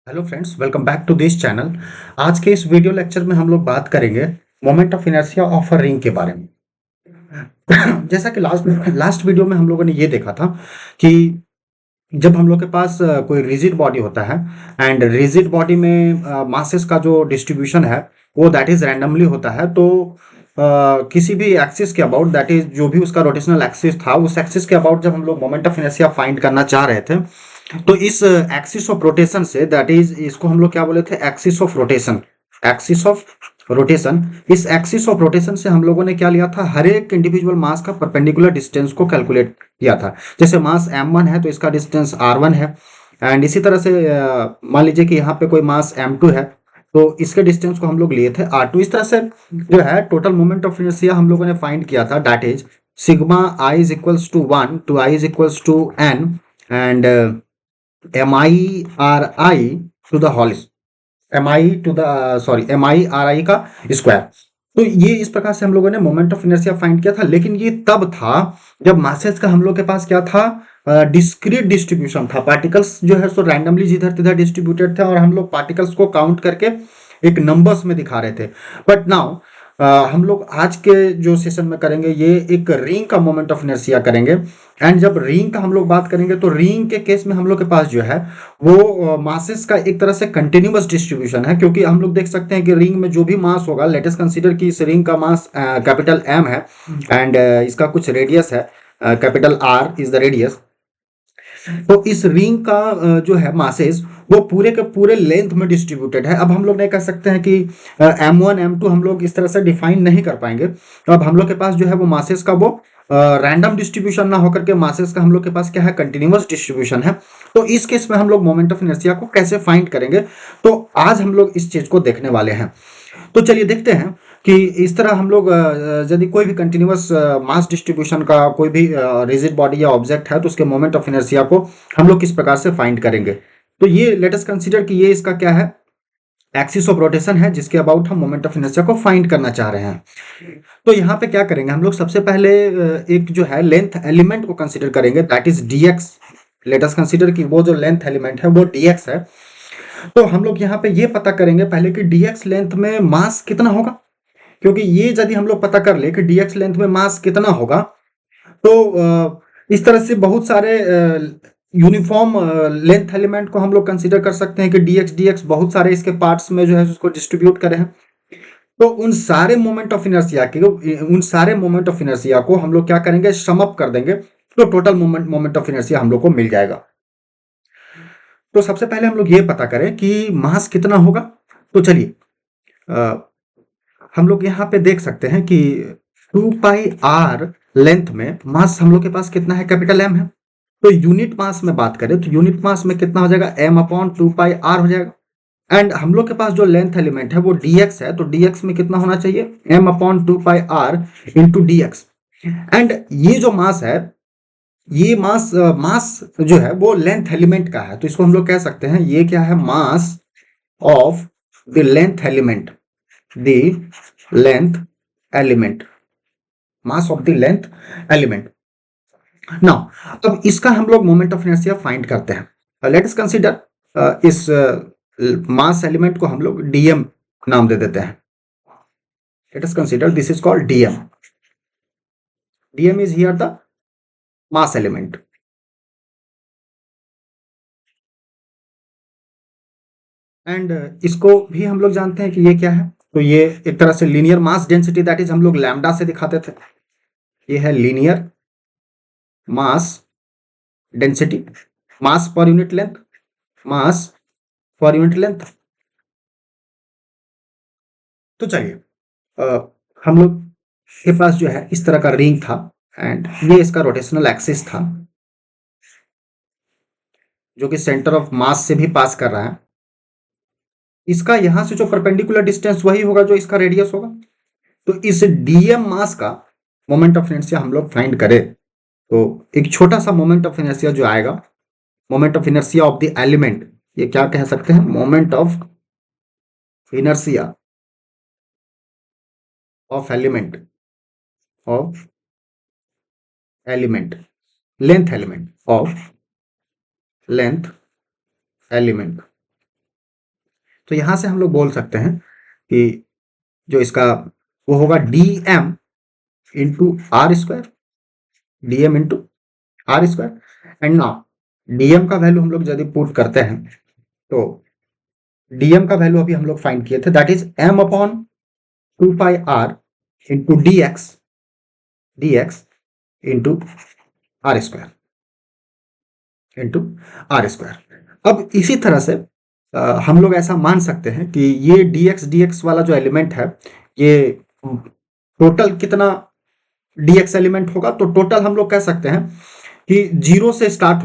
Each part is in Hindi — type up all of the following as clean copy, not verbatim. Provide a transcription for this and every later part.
Hello friends, welcome back to this channel. आज के इस वीडियो लेक्चर में हम लोग बात करेंगे moment of inertia of a ring के बारे में। जैसा कि लास्ट लास्ट वीडियो में हम लोगों ने ये देखा था कि जब हम लोग के पास कोई रिजिड बॉडी होता है एंड रिजिड बॉडी में मासेस का जो डिस्ट्रीब्यूशन है वो दैट इज रैंडमली होता है। तो किसी भी एक्सिस के अबाउट, दैट इज जो भी उसका रोटेशनल एक्सिस था, उस एक्सिस के अबाउट जब हम लोग मोमेंट ऑफ इनर्शिया फाइंड करना चाह रहे थे, तो इस एक्सिस ऑफ रोटेशन से, दैट इज इसको हम लोग क्या बोले थे, axis of rotation. Axis of rotation, इस एक्सिस ऑफ रोटेशन से हम लोगों ने क्या लिया था, हर एक इंडिविजुअल मास का परपेंडिकुलर डिस्टेंस को कैलकुलेट किया था। जैसे मास m1 है तो इसका डिस्टेंस r1 है। एंड इसी तरह से मान लीजिए कि यहाँ पे कोई मास m2 है तो इसके डिस्टेंस को हम लोग लिए थे r2। इस तरह से जो है टोटल मोमेंट ऑफ इनर्शिया हम लोगों ने फाइंड किया था, that is sigma i is equals to 1 to i is equals to n and m i r i to the whole, m i to the sorry m i r i का स्क्वायर। तो ये इस प्रकार से हम लोगों ने मोमेंट ऑफ इनर्शिया फाइंड किया था। लेकिन ये तब था जब मासेस का हम लोग के पास क्या था, डिस्क्रीट डिस्ट्रीब्यूशन था। पार्टिकल्स जो है सो रैंडमली जिधर तिधर डिस्ट्रीब्यूटेड थे और हम लोग पार्टिकल्स को काउंट करके एक नंबर्स में दिखा रहे थे। बट नाउ हम लोग आज के जो सेशन में करेंगे ये एक रिंग का मोमेंट ऑफ इनर्शिया करेंगे। एंड जब रिंग का हम लोग बात करेंगे तो रिंग के केस में हम लोग के पास जो है वो मासेस का एक तरह से कंटिन्यूअस डिस्ट्रीब्यूशन है, क्योंकि हम लोग देख सकते हैं कि रिंग में जो भी मास होगा, लेट अस कंसीडर कि इस रिंग का मास कैपिटल एम है एंड इसका कुछ रेडियस है, capital R is the radius. तो इस रिंग का जो है मासेस वो पूरे के पूरे लेंथ में डिस्ट्रीब्यूटेड है। अब हम लोग नहीं कह सकते हैं कि m1 m2 हम लोग इस तरह से डिफाइन नहीं कर पाएंगे। तो अब हम लोग के पास जो है वो मासेस का वो रैंडम डिस्ट्रीब्यूशन ना होकर के मासेस का हम लोग के पास क्या है, कंटिन्यूअस डिस्ट्रीब्यूशन है। तो इस केस में हम लोग मोमेंट ऑफ इनर्शिया को कैसे फाइंड करेंगे, तो आज हम लोग इस चीज को देखने वाले हैं। तो चलिए देखते हैं कि इस तरह हम लोग यदि कोई भी कंटिन्यूअस मास डिस्ट्रीब्यूशन का कोई भी रिजिड बॉडी या ऑब्जेक्ट है तो उसके मोमेंट ऑफ इनर्शिया को हम लोग किस प्रकार से फाइंड करेंगे। तो ये लेट अस कंसीडर कि ये इसका क्या है, एक्सिस ऑफ रोटेशन है जिसके अबाउट हम मोमेंट ऑफ इनर्शिया को फाइंड करना चाह रहे हैं। तो यहाँ पे क्या करेंगे हम लोग, सबसे पहले एक जो है लेंथ एलिमेंट को कंसीडर करेंगे, that is dx। Let us consider कि वो जो लेंथ एलिमेंट है वो dx है। तो हम लोग यहाँ पे ये पता करेंगे पहले कि dx लेंथ में मास कितना होगा, क्योंकि ये यदि हम लोग पता कर ले कि dx लेंथ में मास कितना होगा तो इस तरह से बहुत सारे यूनिफॉर्म लेंथ एलिमेंट को हम लोग कंसीडर कर सकते हैं कि dx बहुत सारे इसके पार्ट्स में जो है उसको डिस्ट्रीब्यूट करें हैं। तो उन सारे मोमेंट ऑफ इनर्शिया के, उन सारे मोमेंट ऑफ इनर्शिया को हम लोग क्या करेंगे, सम अप कर देंगे, तो टोटल मोमेंट ऑफ इनर्शिया हम लोग को मिल जाएगा। तो सबसे पहले हम लोग ये पता करें कि मास कितना होगा। तो चलिए हम लोग यहाँ पे देख सकते हैं कि 2πr लेंथ में मास हम लोग के पास कितना है, कैपिटल एम है। तो यूनिट मास में बात करें तो यूनिट मास में कितना हो जाएगा, m अपॉन 2πr हो जाएगा। एंड हम लोग के पास जो लेंथ एलिमेंट है वो dx है, तो dx में कितना होना चाहिए, m upon 2πr into dx। And ये जो मास है, ये मास जो है वो लेंथ एलिमेंट का है, तो इसको हम लोग कह सकते हैं ये क्या है, mass of the length element, the length element, mass of the length element. Now अब इसका हम लोग मोमेंट ऑफ इनर्शिया फाइंड करते हैं। लेट अस कंसीडर इस मास एलिमेंट को हम लोग dm नाम दे देते हैं। Let us consider this is called dm। dm is here the mass element. And इसको भी हम लोग जानते हैं कि ये क्या है, तो ये एक तरह से linear mass density, that is हम लोग लैम्डा से दिखाते थे। ये है लीनियर मास डेंसिटी, मास पर यूनिट लेंथ, मास पर यूनिट लेंथ। तो चलिए हम लोग के पास जो है इस तरह का रिंग था एंड ये इसका रोटेशनल एक्सिस था जो कि सेंटर ऑफ मास से भी पास कर रहा है। इसका यहां से जो परपेंडिकुलर डिस्टेंस वही होगा जो इसका रेडियस होगा। तो इस डीएम मास का मोमेंट ऑफ इनर्शिया हम लोग फाइंड करें तो एक छोटा सा मोमेंट ऑफ इनर्शिया जो आएगा, moment of inertia of the element, ये क्या कह सकते हैं, moment of inertia of element, of element, length element, of length element. तो यहां से हम लोग बोल सकते हैं कि जो इसका वो होगा dm into r square, dm into r square. And now dm का वैल्यू हम लोग यदि पुट करते हैं तो dm का वैल्यू अभी हम लोग फाइंड किए थे, that is m upon 2πr into dx into r square, into r square. अब इसी तरह से हम लोग ऐसा मान सकते हैं कि ये dx वाला जो एलिमेंट है, ये टोटल कितना dx एलिमेंट होगा, तो टोटल हम लोग कह सकते हैं कि जीरो से स्टार्ट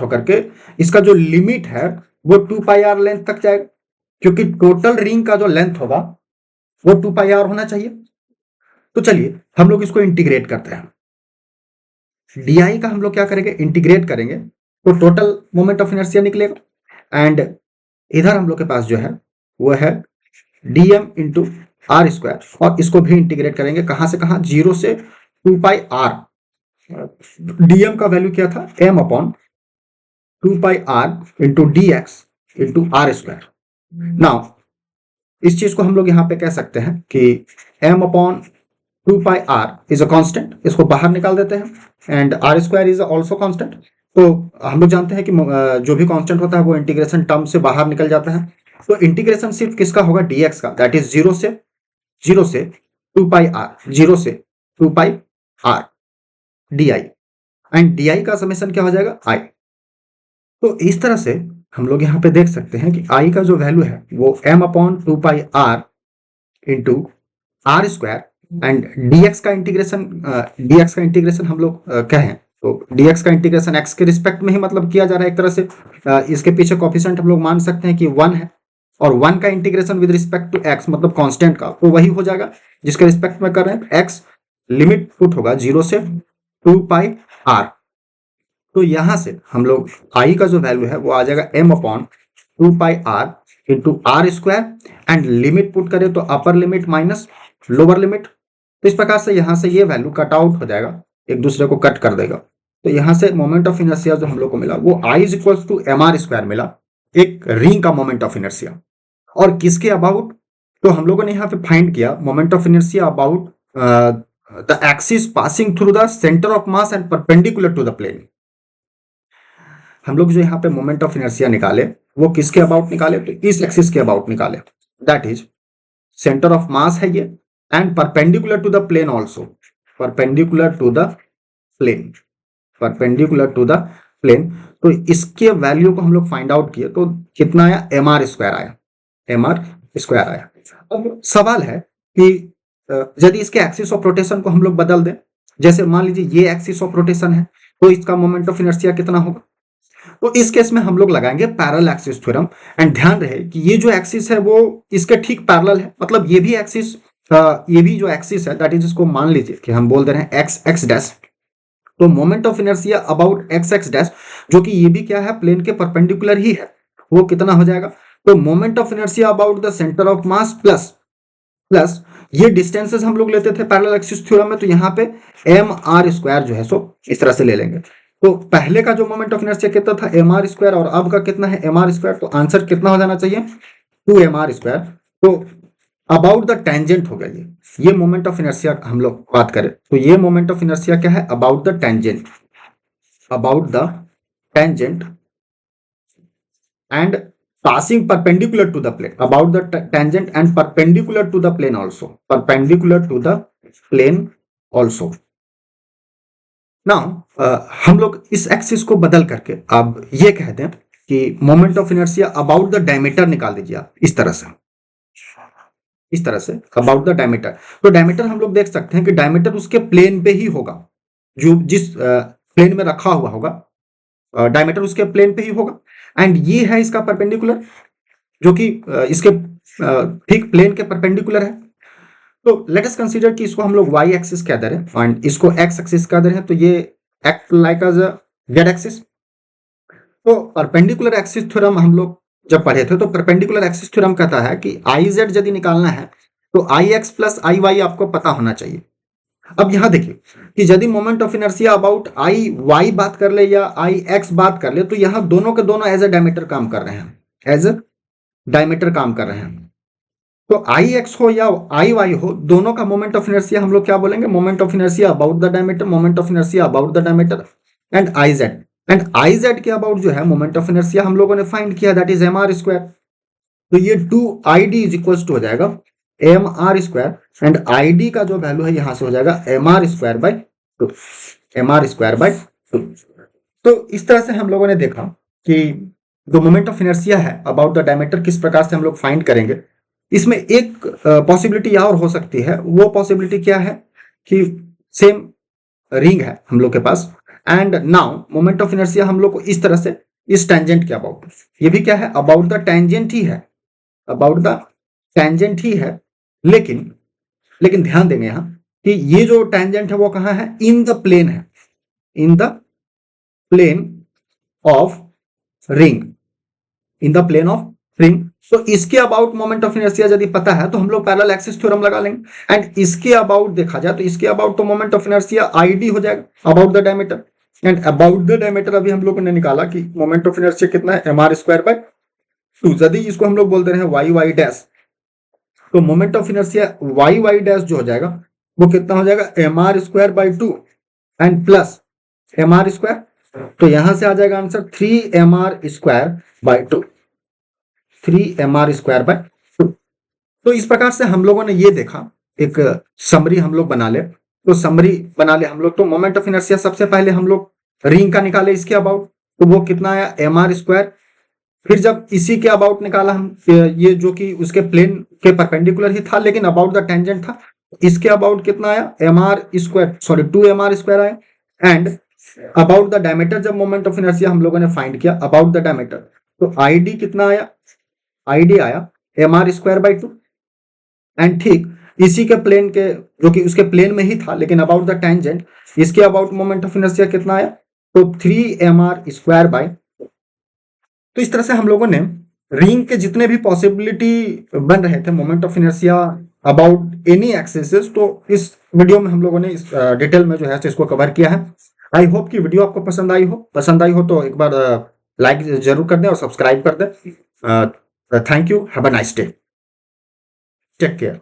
होकर के इसका जो लिमिट है वो 2πr लेंथ तक जाएगा, क्योंकि टोटल रिंग का जो लेंथ होगा वो 2πr होना चाहिए। तो चलिए हम लोग इसको इंटीग्रेट करते हैं, डी का हम लोग क्या करेंगे, इंटीग्रेट करेंगे तो टोटल मोमेंट ऑफ इनर्शिया निकलेगा। एंड इधर हम लोग के पास जो है वो है dm इंटू आर स्क्वायर, और इसको भी इंटीग्रेट करेंगे कहां से कहां, 0 से 2πr। dm का वैल्यू क्या था, m upon 2πr into dx into r square. Now इस चीज को हम लोग यहां पे कह सकते हैं कि m upon 2πr is a constant, इसको बाहर निकाल देते हैं। And r square is also constant. तो हम लोग जानते हैं कि जो भी कांस्टेंट होता है वो इंटीग्रेशन टर्म से बाहर निकल जाता है। तो इंटीग्रेशन सिर्फ किसका होगा, dx का, दैट इज 0 से 2πr, 0 से 2πr di। एंड di का समेशन क्या हो जाएगा, i। तो इस तरह से हम लोग यहाँ पे देख सकते हैं कि i का जो वैल्यू है वो m upon 2πr into r square. And dx का इंटीग्रेशन हम लोग कहें तो dx का इंटीग्रेशन x के रिस्पेक्ट में ही मतलब किया जा रहा है एक तरह से। इसके पीछे कोफिशिएंट हम लोग मान सकते हैं कि 1 है, और 1 का integration with respect to x मतलब कांस्टेंट का, तो वही हो जाएगा जिसके रिस्पेक्ट में कर रहे हैं। x लिमिट पुट होगा 0 से 2πr। तो यहां से हम लोग i का जो वैल्यू है वो आ जाएगा m upon 2πr into r square. And limit put करें तो upper limit minus lower limit. तो इस प्रकार से यहां से ये वैल्यू कट आउट हो जाएगा, एक दूसरे को कट कर देगा। तो यहां से मोमेंट ऑफ इनर्शिया जो हम लोग को मिला वो I is equal to m r square मिला, एक रिंग का मोमेंट ऑफ इनर्शिया। और किसके अबाउट, तो हम लोगों ने यहाँ पे फाइंड किया moment of inertia about the axis passing through the centre of mass and perpendicular to the plane. हम लोग जो यहाँ पे मोमेंट ऑफ इनर्शिया निकाले वो किसके अबाउट निकाले, तो इस एक्सिस के अबाउट निकाले, that is centre of mass है ये, and perpendicular to the plane also, perpendicular to the plane. तो इसके वैल्यू को हम लोग फाइंड आउट किए तो कितना आया, एम आर स्क्वायर आया। अब सवाल है कि यदि इसके एक्सिस ऑफ रोटेशन को हम लोग बदल दें, जैसे मान लीजिए ये एक्सिस ऑफ रोटेशन है तो इसका मोमेंट ऑफ इनर्शिया कितना होगा, तो इस केस में हम लोग लगाएंगे पैरेलल एक्सिस थ्योरम। एंड ध्यान रहे कि ये जो एक्सिस है वो इसके ठीक पैरेलल है, मतलब ये भी एक्सिस ये भी जो एक्सिस है दैट इज, इसको मान लीजिए कि हम बोल दे रहे हैं एक्स डैश। तो moment of inertia about x dash, जो कि ये भी क्या है, प्लेन के परपेंडिकुलर ही है, वो कितना हो जाएगा, तो moment of inertia about the centre of mass plus ये डिस्टेंसेस हम लोग लेते थे पैरेलल एक्सिस थ्योरम में, तो यहाँ पे एम आर स्क्वायर जो है सो इस तरह से ले लेंगे। तो पहले का जो मोमेंट ऑफ इनर्शिया कितना था, एम आर स्क्वायर, और अब का कितना है, एम आर स्क्वायर। तो आंसर कितना हो जाना चाहिए, 2 mr स्क्वायर। तो अबाउट द टेंजेंट हो गया ये मोमेंट ऑफ इनर्शिया हम लोग बात करें तो ये मोमेंट ऑफ इनर्शिया क्या है, about the tangent and passing perpendicular to the plane, about the tangent and perpendicular to the plane also, now हम लोग इस एक्सिस को बदल करके अब ये कहते हैं कि moment of inertia about the diameter निकाल दीजिए आप, इस तरह से अबाउट द डायमीटर। तो डायमीटर हम लोग देख सकते हैं कि डायमीटर उसके प्लेन पे ही होगा, जो जिस प्लेन में रखा हुआ होगा डायमीटर उसके प्लेन पे ही होगा। एंड ये है इसका परपेंडिकुलर, जो कि इसके ठीक प्लेन के परपेंडिकुलर है। तो लेट अस कंसीडर कि इसको हम लोग y एक्सिस कह दे रहे हैं एंड इसको x एक्सिस कह दे रहे हैं, तो ये act like as z axis. तो परपेंडिकुलर एक्सिस थ्योरम हम लोग जब पढ़े थे तो परपेंडिकुलर एक्सिस थ्योरम कहता है कि iz यदि निकालना है तो ix प्लस iy आपको पता होना चाहिए। अब यहां देखिए कि यदि moment of inertia about i y बात कर ले या आई एक्स बात कर ले, तो यहां दोनों के दोनों एज ए डायमीटर काम कर रहे हैं, एज अ डायमीटर काम कर रहे हैं। तो आई एक्स हो या आई वाई हो, दोनों का मोमेंट ऑफ इनर्शिया हम लोग क्या बोलेंगे, moment of inertia about the diameter, moment of inertia about the diameter and I Z. And I Z के अबाउट जो है मोमेंट ऑफ इनर्शिया हम लोगों ने फाइंड किया, that is m r square. तो ये 2ID इज इक्वल टू हो जाएगा m r square and i d का जो वैल्यू है यहां से हो जाएगा m r square by two, m r square by two. तो इस तरह से हम लोगों ने देखा कि जो मोमेंट ऑफ इनर्शिया है अबाउट द डायमीटर किस प्रकार से हम लोग फाइंड करेंगे। इसमें एक पॉसिबिलिटी और हो सकती है, वो पॉसिबिलिटी क्या है कि सेम रिंग है हम लोग के पास and now moment of inertia हम लोग को इस तरह से इस टेंजेंट के अबाउट, ये भी क्या है अबाउट द टेंजेंट ही है, अबाउट द टेंजेंट ही है। लेकिन ध्यान देंगे यहां कि ये जो टेंजेंट है वो कहां है, इन द प्लेन है, in the plane of ring, in the plane of ring. तो इसके अबाउट मोमेंट ऑफ इनर्शिया यदि पता है तो हम लोग पैरेलल एक्सिस थ्योरम लगा लेंगे एंड इसके अबाउट देखा जाए तो इसके अबाउट तो मोमेंट ऑफ इनर्शिया आईडी हो जाएगा about the diameter and about the diameter अभी हम लोगों ने निकाला कि मोमेंट ऑफ इनर्शिया कितना है, m r square by two. यदि इसको हम लोग बोलते रहे वाई वाई डैश, तो moment of inertia y y dash जो हो जाएगा वो कितना हो जाएगा, m r square by two and plus m r square. तो यहां से आ जाएगा answer 3mr square by two, 3mr square by two. तो इस प्रकार से हम लोगों ने ये देखा, एक समरी हम लोग बना ले, तो समरी बना ले हम लोग। तो मोमेंट ऑफ इनर्शिया सबसे पहले हम लोग रिंग का निकाले इसके अबाउट, तो वो कितना आया एम आर स्क्वायर। फिर जब इसी के अबाउट निकाला हम, ये जो कि उसके प्लेन के परपेंडिकुलर ही था लेकिन अबाउट द टेंजेंट था, इसके अबाउट कितना आया m r square, sorry 2mr square आया। एंड अबाउट द डायमीटर जब मोमेंट ऑफ इनर्शिया हम लोगों ने फाइंड किया अबाउट द डायमीटर, तो आईडी कितना आया, आईडी आया m r square by two. And ठीक इसी के प्लेन के, जो कि उसके प्लेन में ही था लेकिन अबाउट द टेंजेंट, इसके अबाउट मोमेंट ऑफ इनर्शिया कितना आया, तो 3mr स्क्वायर बाई। तो इस तरह से हम लोगों ने रिंग के जितने भी पॉसिबिलिटी बन रहे थे moment of inertia about any axis, तो इस वीडियो में हम लोगों ने इस डिटेल में जो है इसको कवर किया है। आई होप कि वीडियो आपको पसंद आई हो तो एक बार लाइक जरूर कर दें और सब्सक्राइब कर दें। Thank you, have a nice day, take care.